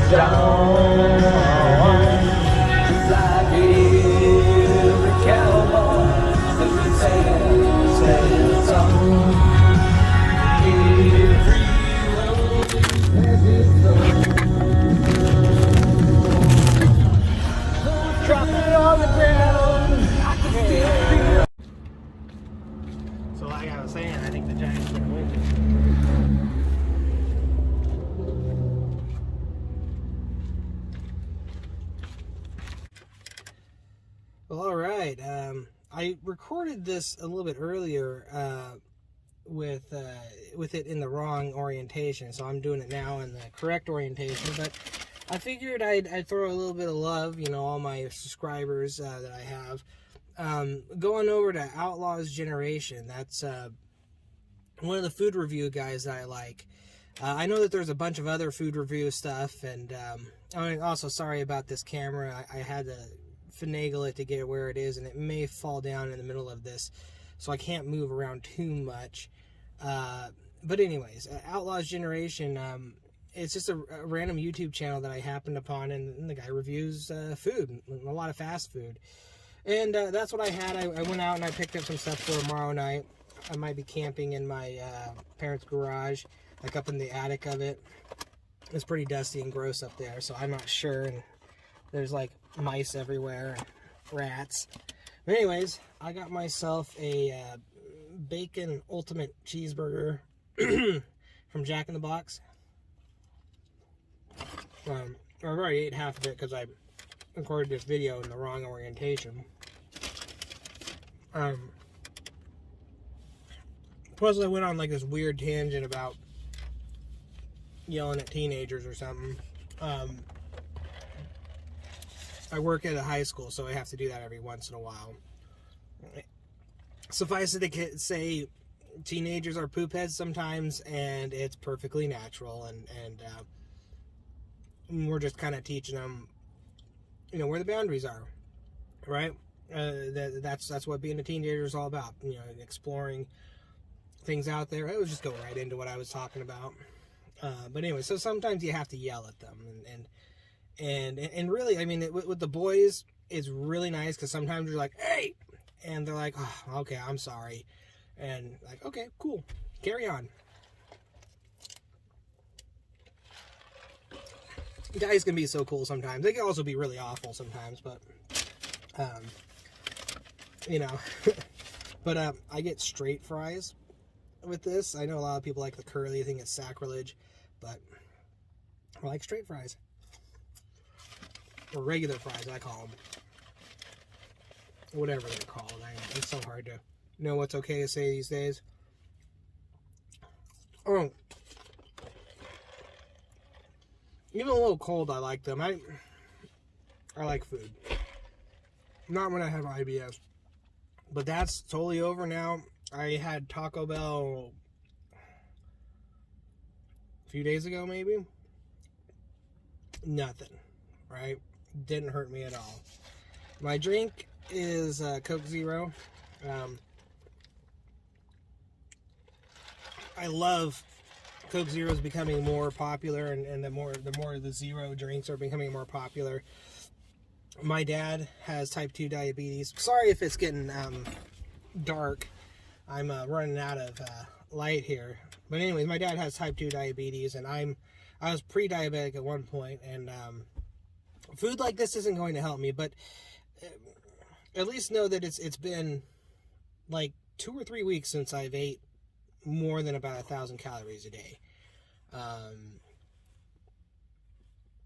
John, like every cowboy that would sail song. Every road has its own. Drop it on the ground, I can still feel. So like I was saying, I think the Giants are going to win. Well, all right. I recorded this a little bit earlier with it in the wrong orientation, so I'm doing it now in the correct orientation. But I figured I'd throw a little bit of love, you know, all my subscribers that I have. Going over to Outlaws Generation. That's one of the food review guys that I like. I know that there's a bunch of other food review stuff, and I'm also sorry about this camera. I had to finagle it to get it where it is, and it may fall down in the middle of this, so I can't move around too much. But anyways, Outlaws Generation, it's just a random YouTube channel that I happened upon, and the guy reviews food, a lot of fast food. And that's what I had. I went out and I picked up some stuff for tomorrow night. I might be camping in my parents' garage, like up in the attic of it. It's pretty dusty and gross up there, so I'm not sure. And there's like mice everywhere and rats. But anyways, I got myself a bacon ultimate cheeseburger from Jack in the Box. I've already ate half of it because I recorded this video in the wrong orientation. Plus I went on like this weird tangent about yelling at teenagers or something. I work at a high school, so I have to do that every once in a while. Suffice it to say, teenagers are poop heads sometimes, and it's perfectly natural, and we're just kind of teaching them, you know, where the boundaries are, right? That's what being a teenager is all about, you know, exploring things out there. I would just go right into what I was talking about. But anyway, so sometimes you have to yell at them, and really, I mean, with the boys, it's really nice because sometimes you're like, hey, and they're like, oh, okay, I'm sorry, and like, okay, cool, carry on. Guys can be so cool sometimes. They can also be really awful sometimes, but you know. But I get straight fries with this. I know a lot of people like the curly, think it's sacrilege, but I like straight fries. Or regular fries, I call them. Whatever they're called. It's so hard to know what's okay to say these days. Oh. Even a little cold, I like them. I like food. Not when I have IBS. But that's totally over now. I had Taco Bell a few days ago, maybe. Nothing, right? Didn't hurt me at all. My drink is Coke Zero. I love Coke Zero is becoming more popular, and the more the zero drinks are becoming more popular. My dad has type 2 diabetes. Sorry if it's getting dark. I'm running out of light here. But anyways, my dad has type 2 diabetes, and I was pre-diabetic at one point, and food like this isn't going to help me, but at least know that it's been like 2 or 3 weeks since I've ate more than about 1,000 calories a day.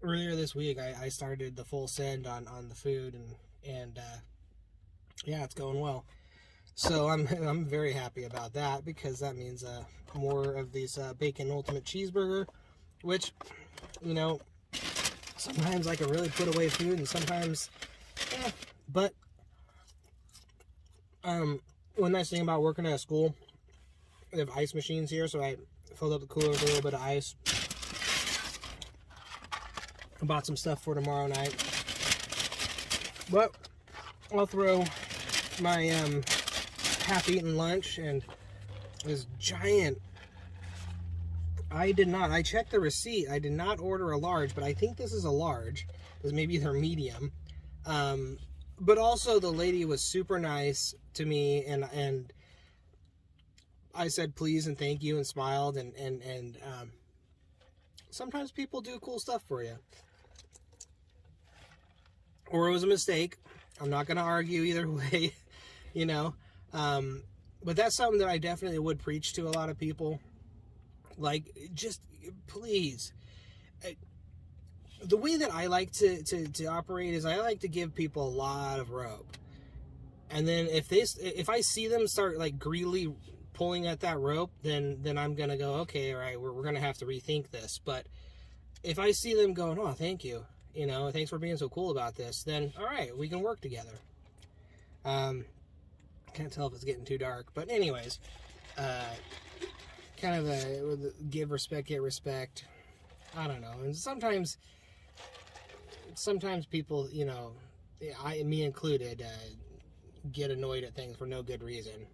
Earlier this week, I started the full send on the food, and yeah, it's going well. So I'm very happy about that, because that means more of these bacon ultimate cheeseburger, which, you know, sometimes I can really put away food, and sometimes, but one nice thing about working at a school, they have ice machines here, so I filled up the cooler with a little bit of ice. I bought some stuff for tomorrow night. But I'll throw my half-eaten lunch and this giant I did not. I checked the receipt. I did not order a large, but I think this is a large. Because maybe they're medium. But also the lady was super nice to me, and I said please and thank you and smiled, and sometimes people do cool stuff for you. Or it was a mistake. I'm not going to argue either way, you know. But that's something that I definitely would preach to a lot of people. Like, just please. The way that I like to operate is I like to give people a lot of rope. And then if I see them start like greedily pulling at that rope, then I'm going to go, okay, all right, we're going to have to rethink this. But if I see them going, oh, thank you, you know, thanks for being so cool about this, then all right, we can work together. Can't tell if it's getting too dark, but anyways, kind of a give respect, get respect. I don't know. And sometimes people, you know, me included, get annoyed at things for no good reason.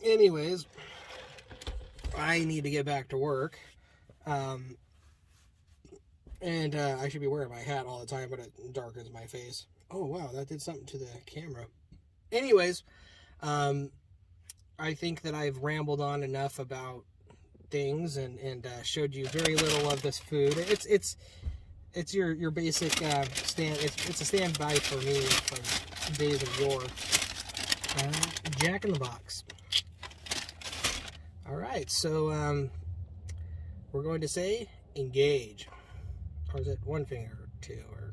Anyways, I need to get back to work. And I should be wearing my hat all the time, but it darkens my face. Oh, wow, that did something to the camera. Anyways, I think that I've rambled on enough about things and showed you very little of this food. It's your basic stand. It's a standby for me from days of yore. Jack in the Box. All right, so we're going to say engage. Or is it one finger or two? Or